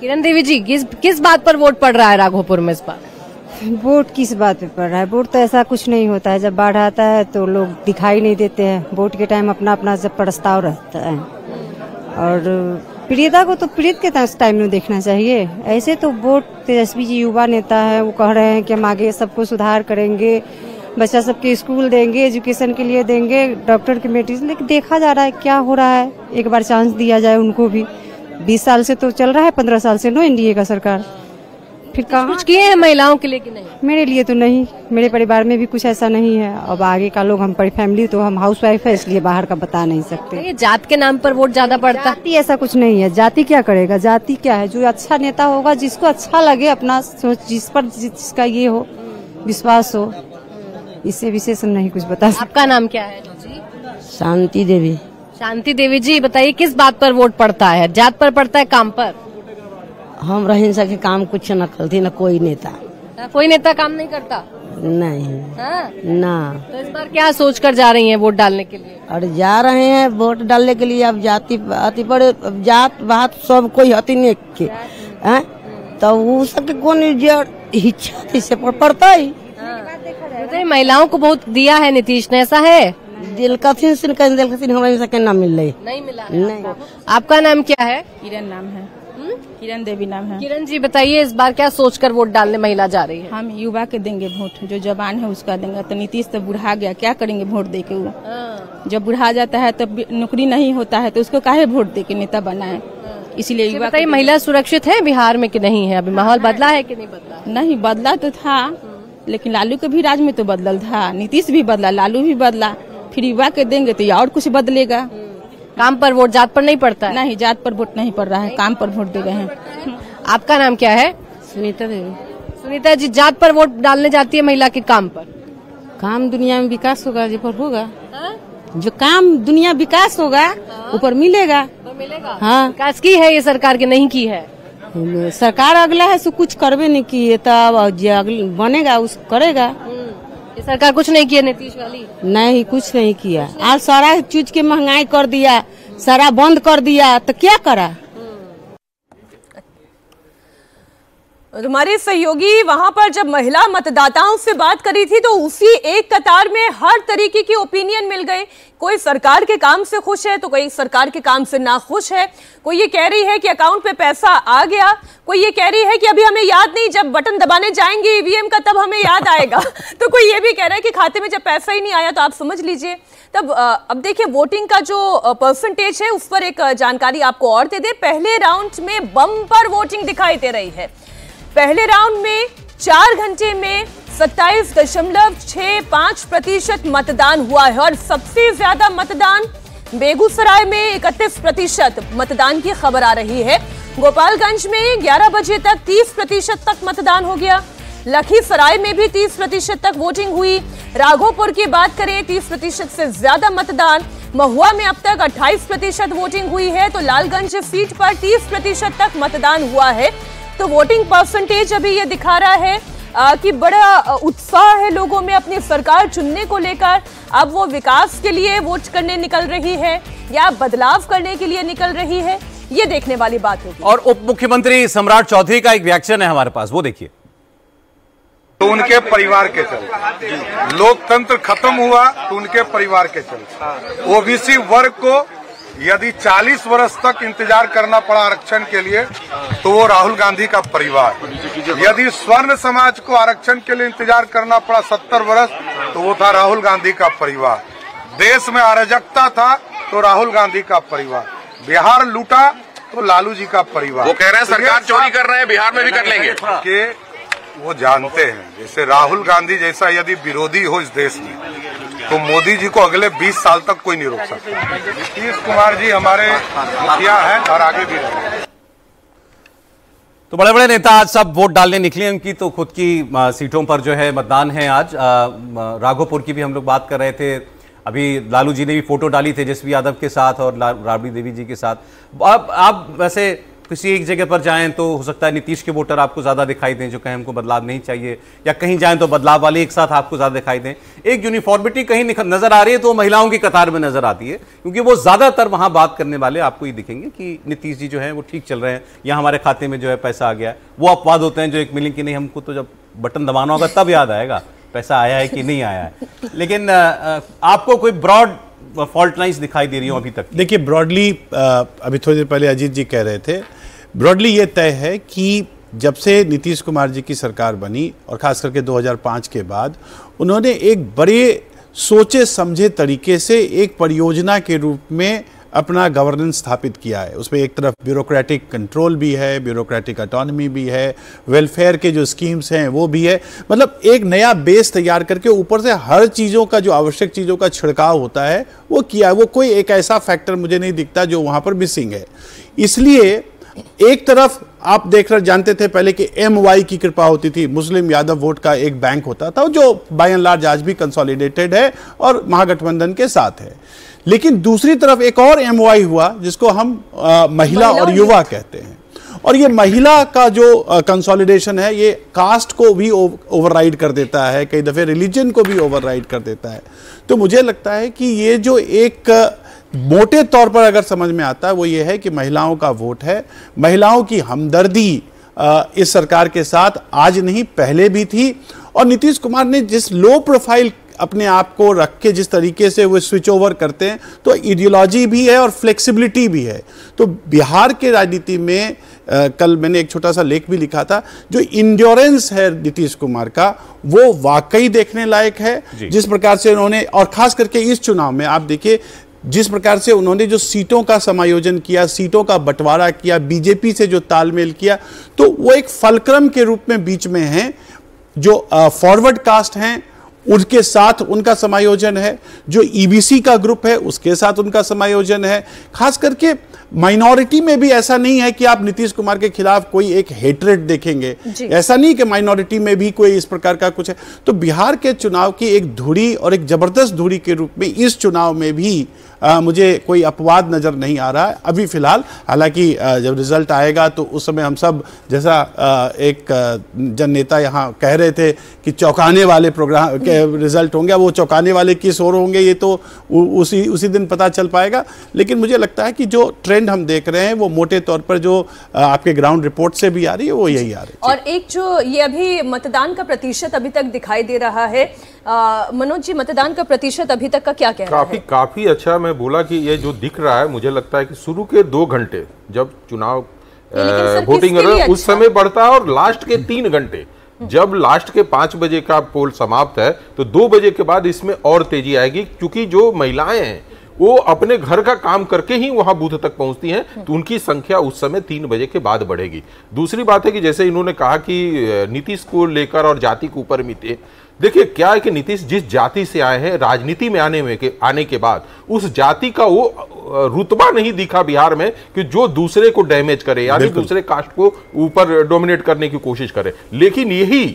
किरण देवी जी, किस बात पर वोट पड़ रहा है राघोपुर में इस बार? वोट किस बात पे पड़ रहा है? वोट तो ऐसा कुछ नहीं होता है। जब बाढ़ आता है तो लोग दिखाई नहीं देते हैं। वोट के टाइम अपना अपना सब प्रस्ताव रहता है, और प्रियता को तो प्रीत के टाइम में देखना चाहिए। ऐसे तो वोट तेजस्वी जी युवा नेता है, वो कह रहे हैं कि हम आगे सबको सुधार करेंगे, बच्चा सबके स्कूल देंगे, एजुकेशन के लिए देंगे, डॉक्टर की मेडिसिन। लेकिन देखा जा रहा है क्या हो रहा है। एक बार चांस दिया जाए उनको भी। 20 साल से तो चल रहा है, 15 साल से नो एनडीए का सरकार। फिर कहाँ कुछ किए हैं महिलाओं के लिए कि नहीं? मेरे लिए तो नहीं, मेरे परिवार में भी कुछ ऐसा नहीं है। अब आगे का लोग, हम फैमिली तो हम हाउस वाइफ है, इसलिए बाहर का बता नहीं सकते। ये जात के नाम पर वोट ज्यादा पड़ता है? जाति ऐसा कुछ नहीं है। जाति क्या करेगा? जाति क्या है? जो अच्छा नेता होगा, जिसको अच्छा लगे, अपना सोच, जिस पर जिसका ये हो, विश्वास हो, इससे विशेष हम नहीं कुछ बता सकते। आपका नाम क्या है जी? शांति देवी। शांति देवी जी, बताइए किस बात पर वोट पड़ता है? जात पर पड़ता है, काम पर? हम रह सके काम कुछ न करती, न कोई नेता। कोई नेता काम नहीं करता? नहीं। हाँ? ना। तो इस बार क्या सोच कर जा रही हैं वोट डालने के लिए? और जा रहे हैं वोट डालने के लिए। अब जाति अति पर जात बात सब कोई हती नहीं के, तो वो सबके कौन इच्छा से पड़ता है। तो महिलाओं को बहुत दिया है नीतीश ने, ऐसा है? दिल कथिन से हमारे सके ना मिल रही। नहीं मिला नहीं। आपका नाम क्या है? किरण नाम है। किरण देवी नाम है। किरण जी, बताइए इस बार क्या सोचकर वोट डालने महिला जा रही है? हम युवा के देंगे वोट, जो जवान है उसका देंगे। तो नीतीश तो बुढ़ा गया, क्या करेंगे वोट दे के? वो जब बुढ़ा जाता है तब नौकरी नहीं होता है, तो उसको काहे वोट दे के नेता बनाए? इसीलिए युवा। बताइए महिला सुरक्षित है बिहार में कि नहीं है? अभी माहौल बदला है कि नहीं बदला? नहीं बदला तो था, लेकिन लालू के भी राज में तो बदल था। नीतीश भी बदला, लालू भी बदला, फिर युवा के देंगे तो और कुछ बदलेगा। काम पर वोट, जात पर नहीं पड़ता है? नहीं, जात पर वोट नहीं पड़ रहा है, काम पर वोट दे रहे हैं। आपका नाम क्या है? सुनीता देवी। सुनीता जी, जात पर वोट डालने जाती है महिला के काम पर? काम दुनिया में विकास होगा, जो पर होगा। जो काम दुनिया विकास होगा ऊपर मिलेगा। हाँ, विकास की है ये सरकार की नहीं की है? सरकार अगला है सो कुछ करबे नहीं किए, तब जो बनेगा उस करेगा। ये सरकार कुछ नहीं किया नीतीश वाली? नहीं, कुछ नहीं किया। आज सारा चीज के महंगाई कर दिया, सारा बंद कर दिया, तो क्या करा? हमारे सहयोगी वहां पर जब महिला मतदाताओं से बात करी थी, तो उसी एक कतार में हर तरीके की ओपिनियन मिल गई। कोई सरकार के काम से खुश है, तो कोई सरकार के काम से नाखुश है। कोई ये कह रही है कि अकाउंट पे पैसा आ गया, कोई ये कह रही है कि अभी हमें याद नहीं, जब बटन दबाने जाएंगे ईवीएम का तब हमें याद आएगा। तो कोई ये भी कह रहा है कि खाते में जब पैसा ही नहीं आया तो आप समझ लीजिए। तब अब देखिए वोटिंग का जो परसेंटेज है उस पर एक जानकारी आपको और दे दे। पहले राउंड में बम्पर वोटिंग दिखाई दे रही है। पहले राउंड में 4 घंटे में 27.65% मतदान हुआ है, और सबसे ज्यादा मतदान बेगूसराय में 31% मतदान की खबर आ रही है। गोपालगंज में 11 बजे तक 30% तक मतदान हो गया। लखीसराय में भी 30% तक वोटिंग हुई। राघोपुर की बात करें, 30% से ज्यादा मतदान। महुआ में अब तक 28% वोटिंग हुई है, तो लालगंज सीट पर 30% तक मतदान हुआ है। तो वोटिंग परसेंटेज अभी ये दिखा रहा है कि बड़ा उत्साह है लोगों में अपनी सरकार चुनने को लेकर। अब वो विकास के लिए वोट करने निकल रही है या बदलाव करने के लिए निकल रही है, ये देखने वाली बात होगी। और उप मुख्यमंत्री सम्राट चौधरी का एक रिएक्शन है हमारे पास, वो देखिए। तो उनके परिवार के चलते लोकतंत्र खत्म हुआ, तो उनके परिवार के चलते ओबीसी वर्ग को यदि 40 वर्ष तक इंतजार करना पड़ा आरक्षण के लिए, तो वो राहुल गांधी का परिवार। यदि स्वर्ण समाज को आरक्षण के लिए इंतजार करना पड़ा 70 वर्ष, तो वो था राहुल गांधी का परिवार। देश में अराजकता था, तो राहुल गांधी का परिवार। बिहार लूटा, तो लालू जी का परिवार। वो कह रहे हैं सरकार चोरी कर रहे हैं, बिहार में भी कर लेंगे। कि वो जानते हैं, जैसे राहुल गांधी जैसा यदि विरोधी हो इस देश में, तो मोदी जी को अगले 20 साल तक कोई नहीं रोक सकता। नीतीश कुमार जी हमारे मुखिया हैं और आगे भी रहेंगे। तो बड़े बड़े नेता आज सब वोट डालने निकले। उनकी तो खुद की सीटों पर जो है मतदान है आज। राघोपुर की भी हम लोग बात कर रहे थे। अभी लालू जी ने भी फोटो डाली थे तेजस्वी यादव के साथ और राबड़ी देवी जी के साथ। अब आप वैसे किसी एक जगह पर जाएं तो हो सकता है नीतीश के वोटर आपको ज्यादा दिखाई दें जो कहें हमको बदलाव नहीं चाहिए, या कहीं जाएं तो बदलाव वाले एक साथ आपको ज्यादा दिखाई दें। एक यूनिफॉर्मिटी कहीं नजर आ रही है तो महिलाओं की कतार में नजर आती है, क्योंकि वो ज्यादातर वहां बात करने वाले आपको ये दिखेंगे कि नीतीश जी जो है वो ठीक चल रहे हैं, या हमारे खाते में जो है पैसा आ गया है। वो अपवाद होते हैं जो एक मिलेंगे कि नहीं, हमको तो जब बटन दबाना होगा तब याद आएगा पैसा आया है कि नहीं आया है। लेकिन आपको कोई ब्रॉड फॉल्ट लाइंस दिखाई दे रही हो अभी तक? देखिए, ब्रॉडली अभी थोड़ी देर पहले अजीत जी कह रहे थे, ब्रॉडली ये तय है कि जब से नीतीश कुमार जी की सरकार बनी और खास करके 2005 के बाद उन्होंने एक बड़े सोचे समझे तरीके से एक परियोजना के रूप में अपना गवर्नेंस स्थापित किया है। उसमें एक तरफ ब्यूरोक्रेटिक कंट्रोल भी है, ब्यूरोक्रेटिक ऑटोनॉमी भी है, वेलफेयर के जो स्कीम्स हैं वो भी है। मतलब एक नया बेस तैयार करके ऊपर से हर चीज़ों का, जो आवश्यक चीज़ों का छिड़काव होता है वो किया है। वो कोई एक ऐसा फैक्टर मुझे नहीं दिखता जो वहाँ पर मिसिंग है। इसलिए एक तरफ आप देख रहे जानते थे पहले कि MY की कृपा होती थी, मुस्लिम यादव वोट का एक बैंक होता था जो बाय एंड लार्ज आज भी कंसोलिडेटेड है और महागठबंधन के साथ है। लेकिन दूसरी तरफ एक और MY हुआ जिसको हम महिला और युवा कहते हैं, और ये महिला का जो कंसोलिडेशन है ये कास्ट को भी ओवरराइड कर देता है, कई दफे रिलीजन को भी ओवरराइड कर देता है। तो मुझे लगता है कि ये जो एक मोटे तौर पर अगर समझ में आता है वो ये है कि महिलाओं का वोट है, महिलाओं की हमदर्दी इस सरकार के साथ आज नहीं पहले भी थी। और नीतीश कुमार ने जिस लो प्रोफाइल अपने आप को रख के जिस तरीके से वो स्विच ओवर करते हैं, तो आइडियोलॉजी भी है और फ्लेक्सिबिलिटी भी है। तो बिहार के राजनीति में कल मैंने एक छोटा सा लेख भी लिखा था, जो इंड्योरेंस है नीतीश कुमार का वो वाकई देखने लायक है। जिस प्रकार से उन्होंने, और खास करके इस चुनाव में आप देखिए जिस प्रकार से उन्होंने जो सीटों का समायोजन किया, सीटों का बंटवारा किया, बीजेपी से जो तालमेल किया, तो वो एक फलक्रम के रूप में बीच में हैं। जो फॉरवर्ड कास्ट हैं उनके साथ उनका समायोजन है, जो EBC का ग्रुप है उसके साथ उनका समायोजन है। खास करके माइनॉरिटी में भी ऐसा नहीं है कि आप नीतीश कुमार के खिलाफ कोई एक हेट्रेड देखेंगे, ऐसा नहीं कि माइनॉरिटी में भी कोई इस प्रकार का कुछ है। तो बिहार के चुनाव की एक धुरी और एक जबरदस्त धुरी के रूप में इस चुनाव में भी मुझे कोई अपवाद नजर नहीं आ रहा है अभी फिलहाल। हालांकि जब रिजल्ट आएगा तो उस समय हम सब, जैसा एक जन नेता यहाँ कह रहे थे कि चौंकाने वाले प्रोग्राम के रिजल्ट होंगे, वो चौंकाने वाले किस ओर होंगे ये तो उसी दिन पता चल पाएगा। लेकिन मुझे लगता है कि जो ट्रेंड हम देख रहे हैं वो मोटे तौर पर जो आपके ग्राउंड रिपोर्ट से भी आ रही है वो यही आ रही है। और एक जो ये अभी मतदान का प्रतिशत अभी तक दिखाई दे रहा है, मनोज जी मतदान का प्रतिशत अभी तक का क्या कह रहा है? काफी अच्छा। मैं बोला कि ये जो दिख रहा है, मुझे लगता है कि शुरू के 2 घंटे जब चुनाव वोटिंग उस समय बढ़ता है, और लास्ट के 3 घंटे जब लास्ट के 5 बजे का पोल समाप्त है तो 2 बजे के बाद इसमें और तेजी आएगी, क्योंकि जो महिलाएं हैं वो अपने घर का काम करके ही वहां बूथ तक पहुंचती हैं, तो उनकी संख्या उस समय 3 बजे के बाद बढ़ेगी। दूसरी बात है कि जैसे इन्होंने कहा कि नीतीश को लेकर और जाति के ऊपर भी थे, देखिए क्या है कि नीतीश जिस जाति से आए हैं, राजनीति में आने के बाद उस जाति का वो रुतबा नहीं दिखा बिहार में कि जो दूसरे को डैमेज करे, यानी दूसरे कास्ट को ऊपर डोमिनेट करने की कोशिश करे। लेकिन यही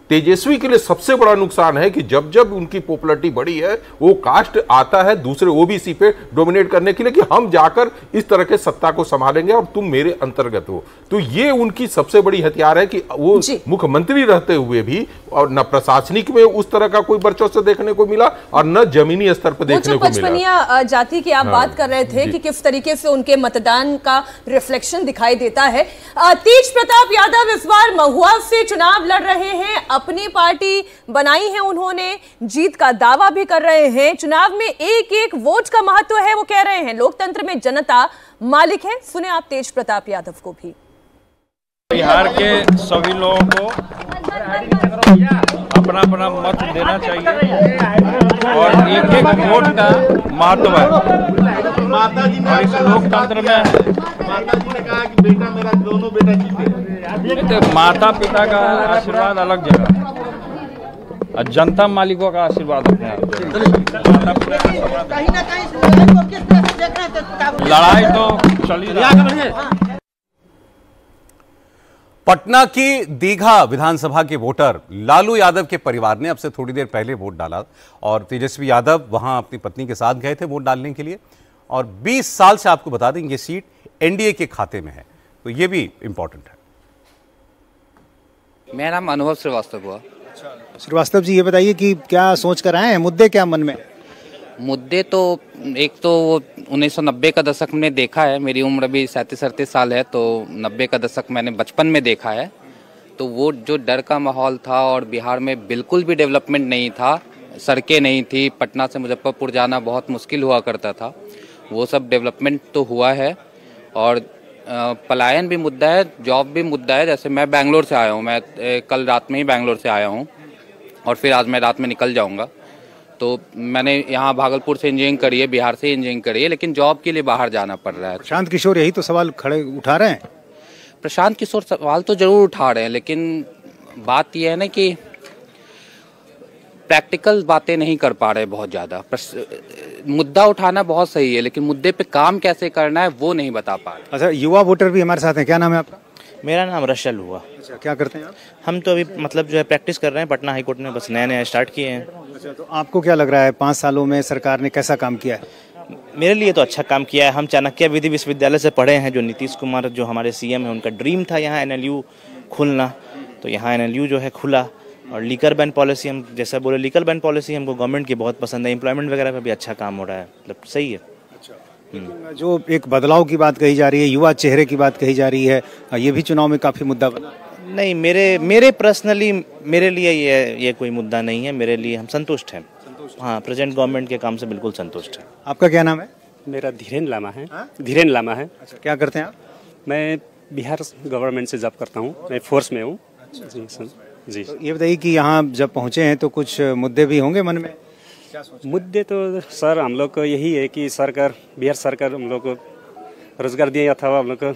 तेजस्वी के लिए सबसे बड़ा नुकसान है कि जब जब उनकी पॉपुलैरिटी बढ़ी है, वो कास्ट आता है दूसरे ओबीसी पे डोमिनेट करने के लिए कि हम जाकर इस तरह के सत्ता को संभालेंगे और तुम मेरे अंतर्गत हो। तो ये उनकी सबसे बड़ी हथियार है कि वो मुख्यमंत्री रहते हुए भी और न प्रशासनिक में उस तरह का कोई वर्चस्व देखने को मिला और न जमीनी स्तर पर देखने को मिला। पचपनिया जाति की आप बात कर रहे थे कि किस तरीके से उनके मतदान का रिफ्लेक्शन दिखाई देता है। तेज प्रताप यादव इस बार महुआ से चुनाव लड़ रहे हैं, अपनी पार्टी बनाई है उन्होंने, जीत का दावा भी कर रहे हैं। चुनाव में एक एक वोट का महत्व है वो कह रहे हैं, लोकतंत्र में जनता मालिक है। सुने आप तेज प्रताप यादव को भी। बिहार के सभी लोगों को अपना अपना मत देना चाहिए और एक एक वोट का महत्व है। और इस लोकतंत्र में माता जी ने कहा कि बेटा मेरा दोनों बेटा जीते, तो माता पिता का आशीर्वाद अलग जगह और जनता मालिकों का आशीर्वाद अपने आप। लड़ाई तो चली रही है। पटना की दीघा विधानसभा के वोटर लालू यादव के परिवार ने अब से थोड़ी देर पहले वोट डाला और तेजस्वी यादव वहां अपनी पत्नी के साथ गए थे वोट डालने के लिए। और 20 साल से आपको बता दें ये सीट एनडीए के खाते में है। तो ये भी इंपॉर्टेंट है। मेरा नाम अनुभव श्रीवास्तव हुआ। श्रीवास्तव जी, ये बताइए कि क्या सोच कर आए हैं, मुद्दे क्या मन में? मुद्दे तो एक तो 1990 का दशक मैंने देखा है, मेरी उम्र भी 37-38 साल है, तो 90 का दशक मैंने बचपन में देखा है। तो वो जो डर का माहौल था और बिहार में बिल्कुल भी डेवलपमेंट नहीं था, सड़कें नहीं थी, पटना से मुजफ्फरपुर जाना बहुत मुश्किल हुआ करता था, वो सब डेवलपमेंट तो हुआ है। और पलायन भी मुद्दा है, जॉब भी मुद्दा है। जैसे मैं बेंगलोर से आया हूँ, मैं कल रात में ही बेंगलोर से आया हूँ और फिर आज मैं रात में निकल जाऊँगा। तो मैंने यहाँ भागलपुर से इंजीनियरिंग करी है, बिहार से इंजीनियरिंग करी है, लेकिन जॉब के लिए बाहर जाना पड़ रहा है। प्रशांत किशोर यही तो सवाल खड़े उठा रहे हैं। प्रशांत किशोर सवाल तो जरूर उठा रहे हैं, लेकिन बात यह है ना कि प्रैक्टिकल बातें नहीं कर पा रहे बहुत ज़्यादा। मुद्दा उठाना बहुत सही है, लेकिन मुद्दे पे काम कैसे करना है वो नहीं बता पा रहे। अच्छा, युवा वोटर भी हमारे साथ हैं, क्या नाम है आपका? मेरा नाम रशल हुआ। अच्छा, क्या करते हैं आप? हम तो अभी मतलब जो है प्रैक्टिस कर रहे हैं पटना हाई कोर्ट में, बस नया नया स्टार्ट किए हैं। अच्छा, तो आपको क्या लग रहा है 5 सालों में सरकार ने कैसा काम किया है? मेरे लिए तो अच्छा काम किया है। हम चाणक्य विधि विश्वविद्यालय से पढ़े हैं, जो नीतीश कुमार जो हमारे सीएम हैं उनका ड्रीम था यहाँ NLU खुलना, तो यहाँ NLU जो है खुला। और लीकर बैन पॉलिसी, हम जैसा बोले लीकर बैन पॉलिसी हमको गवर्नमेंट की बहुत पसंद है। एम्प्लॉयमेंट वगैरह पे भी अच्छा काम हो रहा है, मतलब सही है। जो एक बदलाव की बात कही जा रही है, युवा चेहरे की बात कही जा रही है, ये भी चुनाव में काफी मुद्दा बना। नहीं, मेरे पर्सनली मेरे लिए ये कोई मुद्दा नहीं है। मेरे लिए हम संतुष्ट हैं। हाँ, प्रेजेंट गवर्नमेंट के काम से बिल्कुल संतुष्ट है। आपका क्या नाम है? मेरा धीरेन लामा है। धीरेन लामा है। अच्छा, क्या करते हैं आप? मैं बिहार गवर्नमेंट से जॉब करता हूँ, मैं फोर्स में हूँ। जी। तो ये बताइए कि यहाँ जब पहुँचे हैं तो कुछ मुद्दे भी होंगे मन में? मुद्दे तो सर हम लोग को यही है कि सरकार, बिहार सरकार हम लोग को रोजगार दिया था, हम लोग को